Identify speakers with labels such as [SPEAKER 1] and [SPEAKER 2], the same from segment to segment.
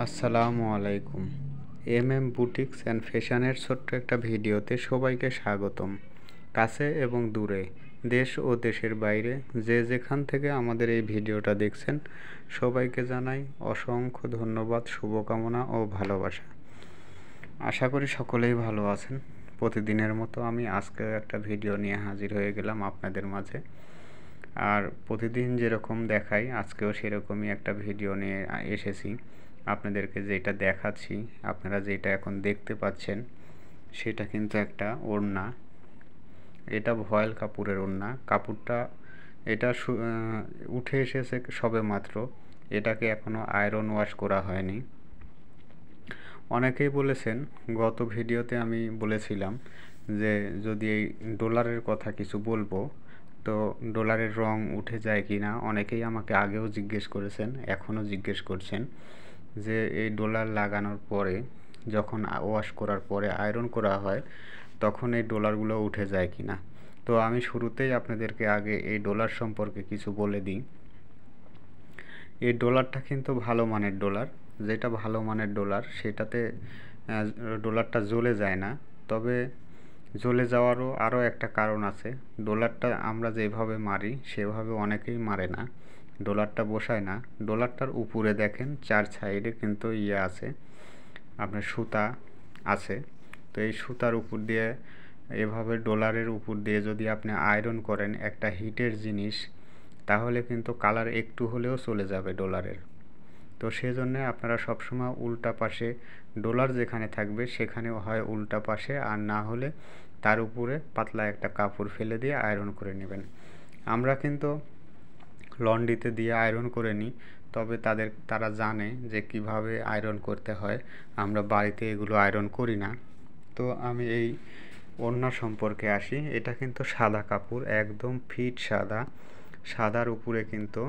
[SPEAKER 1] আসসালামু আলাইকুম। Boutiques and ফ্যাশনের ছোট্ট একটা ভিডিওতে সবাইকে স্বাগতম। কাছে এবং দূরে, দেশ ও দেশের বাইরে যে যেখান থেকে আমাদের এই ভিডিওটা দেখছেন, সবাইকে জানাই অসংখ্য ধন্যবাদ, শুভকামনা ও ভালোবাসা। আশা করি সকলেই ভালো আছেন। প্রতিদিনের মতো আমি আজকেও একটা ভিডিও নিয়ে হাজির হয়ে গেলাম আপনাদের মাঝে। আর প্রতিদিন যেরকম দেখাই, আজকেও সেরকমই একটা ভিডিও নিয়ে এসেছি। আপনাদেরকে যেটা দেখাচ্ছি, আপনারা যেটা এখন দেখতে পাচ্ছেন, সেটা কিন্তু একটা ওড়না। এটা ভয়েল কাপড়ের ওড়না। কাপড়টা এটা উঠে এসেছে সবেমাত্র। এটাকে এখনও আয়রন ওয়াশ করা হয়নি। অনেকেই বলেছেন, গত ভিডিওতে আমি বলেছিলাম যে যদি এই ডলারের কথা কিছু বলবো, তো ডলারের রং উঠে যায় কি না। অনেকেই আমাকে আগেও জিজ্ঞেস করেছেন, এখনও জিজ্ঞেস করছেন যে এই ডলার লাগানোর পরে, যখন ওয়াশ করার পরে আয়রন করা হয়, তখন এই ডলারগুলো উঠে যায় কি না। তো আমি শুরুতেই আপনাদেরকে আগে এই ডলার সম্পর্কে কিছু বলে দিই। এই ডলারটা কিন্তু ভালো মানের ডলার। যেটা ভালো মানের ডলার, সেটাতে ডলারটা জ্বলে যায় না। তবে জ্বলে যাওয়ারও আরও একটা কারণ আছে। ডলারটা আমরা যেভাবে মারি সেভাবে অনেকেই মারে না, ডলারটা বসায় না। ডলারটার উপরে দেখেন 4 সাইডে কিন্তু আছে, আপনার সুতা আছে। তো এই সুতার উপর দিয়ে, এভাবে ডলারের উপর দিয়ে যদি আপনি আয়রন করেন একটা হিটের জিনিস, তাহলে কিন্তু কালার একটু হলেও চলে যাবে ডলারের। তো সেজন্যে আপনারা সবসময় উল্টা পাশে, ডলার যেখানে থাকবে সেখানেও হয় উল্টা পাশে, আর না হলে তার উপরে পাতলা একটা কাপড় ফেলে দিয়ে আয়রন করে নেবেন। আমরা কিন্তু লন্ড্রিতে দিয়ে আয়রন করে নিই, তবে তারা জানে যে কিভাবে আয়রন করতে হয়। আমরা বাড়িতে এগুলো আয়রন করি না। তো আমি এই ওড়না সম্পর্কে আসি। এটা কিন্তু সাদা কাপড়, একদম ফিট সাদা। সাদার উপরে কিন্তু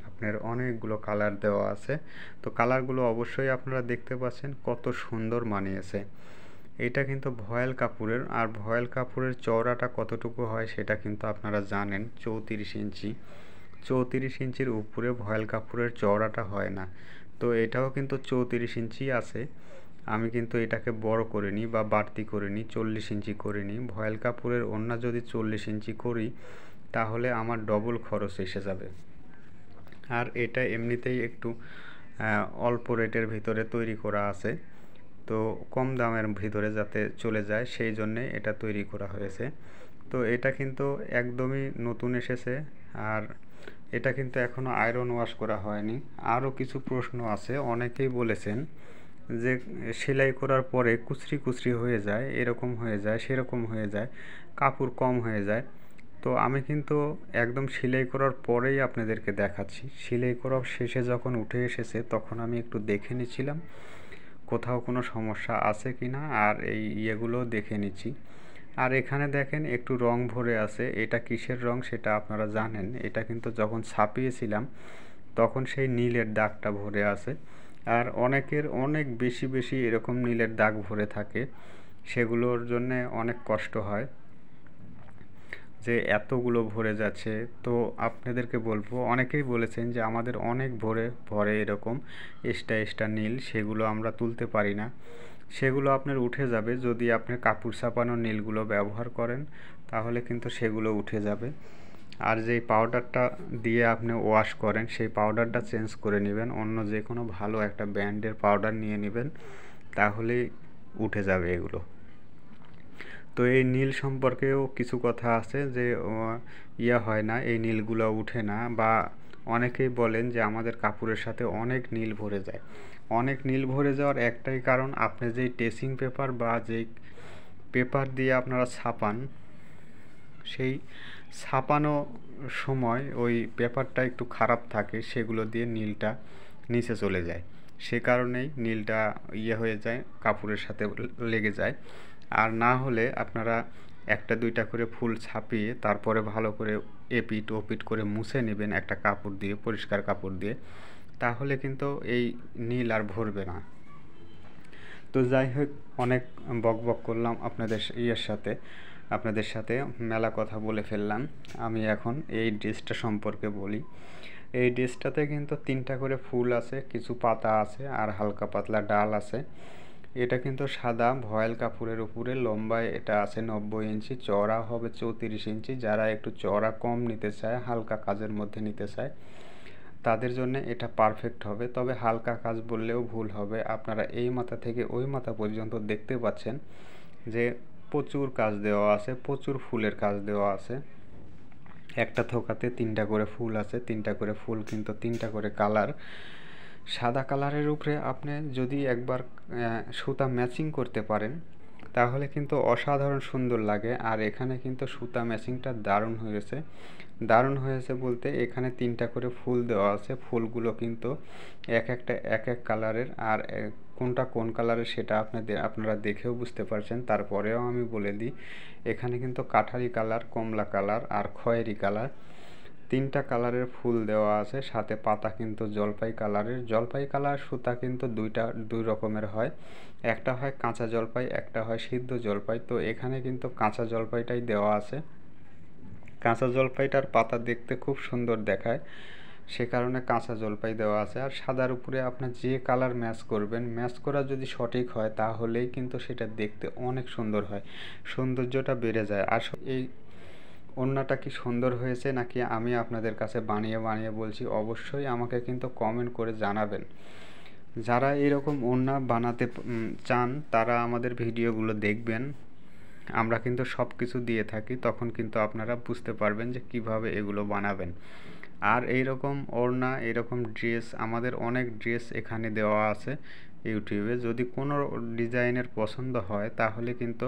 [SPEAKER 1] আপনার অনেকগুলো কালার দেওয়া আছে। তো কালারগুলো অবশ্যই আপনারা দেখতে পাচ্ছেন কত সুন্দর মানিয়েছে। এটা কিন্তু ভয়েল কাপড়ের, আর ভয়েল কাপড়ের চওড়াটা কতটুকু হয় সেটা কিন্তু আপনারা জানেন, 34 ইঞ্চি। 34 ইঞ্চির উপরে ভয়েল কাপড়ের চওড়াটা হয় না। তো এটাও কিন্তু 34 ইঞ্চি আছে। আমি কিন্তু এটাকে বড় করে নিই বা বাড়তি করে নিই, 40 ইঞ্চি করে নিই। ভয়েল কাপড়ের ওড়না যদি 40 ইঞ্চি করি, তাহলে আমার ডবল খরচ এসে যাবে। আর এটা এমনিতেই একটু অল্প রেটের ভিতরে তৈরি করা আছে। তো কম দামের ভিতরে যাতে চলে যায়, সেই জন্যে এটা তৈরি করা হয়েছে। তো এটা কিন্তু একদমই নতুন এসেছে, আর এটা কিন্তু এখনও আয়রন ওয়াশ করা হয়নি। আরও কিছু প্রশ্ন আছে। অনেকেই বলেছেন যে সেলাই করার পরে কুচরি কুচরি হয়ে যায়, এরকম হয়ে যায়, সেরকম হয়ে যায়, কাপড় কম হয়ে যায়। তো আমি কিন্তু একদম সেলাই করার পরেই আপনাদেরকে দেখাচ্ছি। সেলাই করার শেষে যখন উঠে এসেছে, তখন আমি একটু দেখে নিচ্ছিলাম কোথাও কোনো সমস্যা আছে কি না, আর এই ইয়েগুলো দেখে নিচ্ছি। আর এখানে দেখেন একটু রং ভরে আছে। এটা কিসের রং সেটা আপনারা জানেন। এটা কিন্তু যখন ছাপিয়েছিলাম তখন সেই নীলের দাগটা ভরে আছে। আর অনেকের অনেক বেশি বেশি এরকম নীলের দাগ ভরে থাকে, সেগুলোর জন্যে অনেক কষ্ট হয় যে এতগুলো ভরে যাচ্ছে। তো আপনাদেরকে বলবো, অনেকেই বলেছেন যে আমাদের অনেক ভরে এরকম এক্সট্রা নীল, সেগুলো আমরা তুলতে পারি না। সেগুলো আপনার উঠে যাবে যদি আপনি কাপড় ছাপানোর নীলগুলো ব্যবহার করেন, তাহলে কিন্তু সেগুলো উঠে যাবে। আর যেই পাউডারটা দিয়ে আপনি ওয়াশ করেন, সেই পাউডারটা চেঞ্জ করে নেবেন, অন্য যে কোনো ভালো একটা ব্র্যান্ডের পাউডার নিয়ে নেবেন, তাহলেই উঠে যাবে এগুলো। তো এই নীল সম্পর্কেও কিছু কথা আছে যে হয় না, এই নীলগুলো উঠে না। বা অনেকেই বলেন যে আমাদের কাপড়ের সাথে অনেক নীল ভরে যায়। অনেক নীল ভরে যাওয়ার একটাই কারণ, আপনি যেই ট্রেসিং পেপার বা যেই পেপার দিয়ে আপনারা ছাপান, সেই ছাপানো সময় ওই পেপারটা একটু খারাপ থাকে, সেগুলো দিয়ে নীলটা নিচে চলে যায়। সে কারণেই নীলটা হয়ে যায়, কাপড়ের সাথে লেগে যায়। আর না হলে আপনারা একটা দুইটা করে ফুল ছাপিয়ে তারপরে ভালো করে এপিট ওপিট করে মুছে নেবেন একটা কাপড় দিয়ে, পরিষ্কার কাপড় দিয়ে, তাহলে কিন্তু এই নীল আর ভরবে না। তো যাই হোক, অনেক বকবক করলাম আপনাদের সাথে মেলা কথা বলে ফেললাম। আমি এখন এই ড্রেসটা সম্পর্কে বলি। এই ড্রেসটাতে কিন্তু 3টা করে ফুল আছে, কিছু পাতা আছে আর হালকা পাতলা ডাল আছে। এটা কিন্তু সাদা ভয়েল কাপড়ের উপরে, লম্বায় এটা আছে 90 ইঞ্চি, চওড়া হবে 34 ইঞ্চি। যারা একটু চওড়া কম নিতে চায়, হালকা কাজের মধ্যে নিতে চায়, তাদের জন্য এটা পারফেক্ট হবে। তবে হালকা কাজ বললেও ভুল হবে। আপনারা এই মাথা থেকে ওই মাথা পর্যন্ত দেখতে পাচ্ছেন যে প্রচুর কাজ দেওয়া আছে, প্রচুর ফুলের কাজ দেওয়া আছে। একটা থোকাতে 3টা করে ফুল আছে, 3টা করে ফুল কিন্তু 3টা করে কালার। সাদা কালারের উপরে আপনি যদি একবার সুতা ম্যাচিং করতে পারেন তাহলে কিন্তু অসাধারণ সুন্দর লাগে। আর এখানে কিন্তু সুতা ম্যাচিংটা দারুণ হয়েছে। দারুণ হয়েছে বলতে এখানে 3টা করে ফুল দেওয়া আছে। ফুলগুলো কিন্তু এক এক কালারের, আর কোনটা কোন কালারের সেটা আপনারা দেখেও বুঝতে পারছেন। তারপরেও আমি বলে দিই, এখানে কিন্তু কাঠালি কালার, কমলা কালার আর খয়েরি কালার, 3টা কালারের ফুল দেওয়া আছে। সাথে পাতা কিন্তু জলপাই কালারের। জলপাই কালার সুতা কিন্তু দুই রকমের হয়, একটা হয় কাঁচা জলপাই, একটা হয় সিদ্ধ জলপাই। তো এখানে কিন্তু কাঁচা জলপাইটাই দেওয়া আছে। কাঁচা জলপাইটার পাতা দেখতে খুব সুন্দর দেখায়, সে কারণে কাঁচা জলপাই দেওয়া আছে। আর সাদার উপরে আপনি যে কালার ম্যাচ করবেন, ম্যাচ করা যদি সঠিক হয় তাহলেই কিন্তু সেটা দেখতে অনেক সুন্দর হয়, সৌন্দর্যটা বেড়ে যায়। আর এই ওড়নাটা কি সুন্দর হয়েছে নাকি আমি আপনাদের কাছে বানিয়ে বলছি, অবশ্যই আমাকে কিন্তু কমেন্ট করে জানাবেন। যারা এরকম ওড়না বানাতে চান তারা আমাদের ভিডিওগুলো দেখবেন। আমরা কিন্তু সব কিছু দিয়ে থাকি, তখন কিন্তু আপনারা বুঝতে পারবেন যে কিভাবে এগুলো বানাবেন। আর এইরকম ওড়না, এরকম ড্রেস, আমাদের অনেক ড্রেস এখানে দেওয়া আছে ইউটিউবে। যদি কোনো ডিজাইনের পছন্দ হয় তাহলে কিন্তু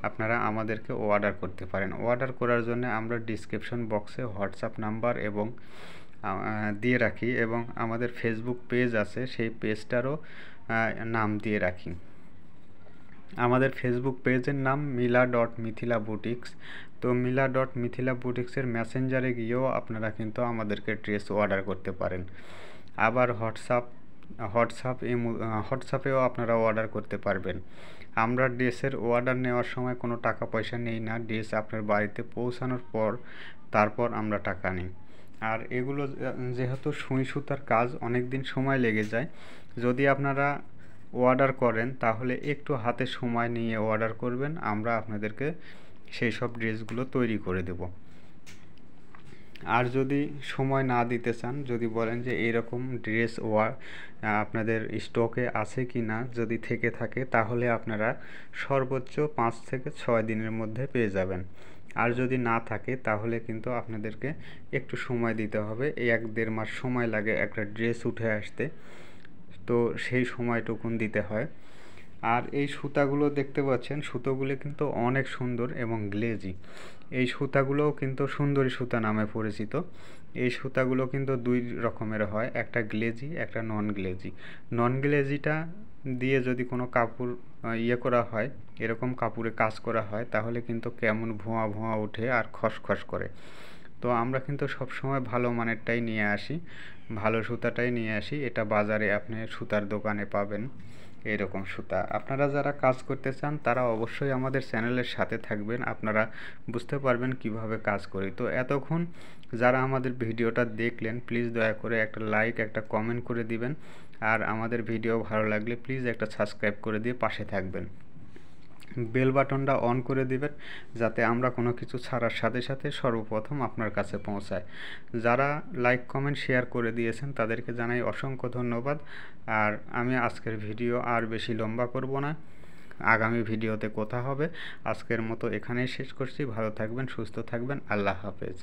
[SPEAKER 1] আপনারা আমাদেরকে অর্ডার করতে পারেন। অর্ডার করার জন্য আমরা ডিসক্রিপশন বক্সে হোয়াটসঅ্যাপ নাম্বার এবং দিয়ে রাখি, এবং আমাদের ফেসবুক পেজ আছে, সেই পেজটারও নাম দিয়ে রাখি। আমাদের ফেসবুক পেজের নাম মিলা.মিথিলা বুটিক্স। তো মিলা.মিথিলা বুটিক্সের মেসেঞ্জারে গিয়েও আপনারা কিন্তু আমাদেরকে ড্রেস অর্ডার করতে পারেন। আবার হোয়াটসঅ্যাপেও আপনারা অর্ডার করতে পারবেন। আমরা ড্রেসের অর্ডার নেওয়ার সময় কোনো টাকা পয়সা নেই না, ড্রেস আপনার বাড়িতে পৌঁছানোর পর তারপর আমরা টাকা নিই। আর এগুলো যেহেতু সুই সুতার কাজ, অনেক দিন সময় লেগে যায়। যদি আপনারা অর্ডার করেন তাহলে একটু হাতে সময় নিয়ে অর্ডার করবেন, আমরা আপনাদেরকে সেই সব ড্রেসগুলো তৈরি করে দেব। আর যদি সময় না দিতে চান, যদি বলেন যে এরকম ড্রেস আপনাদের স্টকে আছে কি না, যদি থেকে থাকে তাহলে আপনারা সর্বোচ্চ 5 থেকে 6 দিনের মধ্যে পেয়ে যাবেন। আর যদি না থাকে তাহলে কিন্তু আপনাদেরকে একটু সময় দিতে হবে। 1-1.5 মাস সময় লাগে একটা ড্রেস উঠে আসতে, তো সেই সময়টুকুন দিতে হয়। আর এই সুতাগুলো দেখতে পাচ্ছেন, সুতোগুলো কিন্তু অনেক সুন্দর এবং গ্লেজি। এই সুতাগুলোও কিন্তু সুন্দরী সুতা নামে পরিচিত। এই সুতাগুলো কিন্তু 2 রকমের হয়, একটা গ্লেজি, একটা নন গ্লেজি। নন গ্লেজিটা দিয়ে যদি কোনো কাপড় করা হয়, এরকম কাপড়ে কাজ করা হয়, তাহলে কিন্তু কেমন ভুয়া ভুয়া ওঠে আর খসখস করে। তো আমরা কিন্তু সবসময় ভালো মানেরটাই নিয়ে আসি, ভালো সুতাটাই নিয়ে আসি। এটা বাজারে আপনি সুতার দোকানে পাবেন এরকম সুতা। আপনারা যারা কাজ করতে চান তারা অবশ্যই আমাদের চ্যানেলের সাথে থাকবেন, আপনারা বুঝতে পারবেন কিভাবে কাজ করি। তো এতক্ষণ যারা আমাদের ভিডিওটা দেখলেন, প্লিজ দয়া করে একটা লাইক, একটা কমেন্ট করে দিবেন। আর আমাদের ভিডিও ভালো লাগলে প্লিজ একটা সাবস্ক্রাইব করে দিয়ে পাশে থাকবেন। বেল বাটনটা অন করে দিবেন যাতে আমরা কোনো কিছু ছাড়ার সাথে সাথে সর্বপ্রথম আপনার কাছে পৌঁছায়। যারা লাইক কমেন্ট শেয়ার করে দিয়েছেন তাদেরকে জানাই অসংখ্য ধন্যবাদ। আর আমি আজকের ভিডিও আর বেশি লম্বা করব না, আগামী ভিডিওতে কথা হবে। আজকের মতো এখানেই শেষ করছি। ভালো থাকবেন, সুস্থ থাকবেন, আল্লাহ হাফেজ।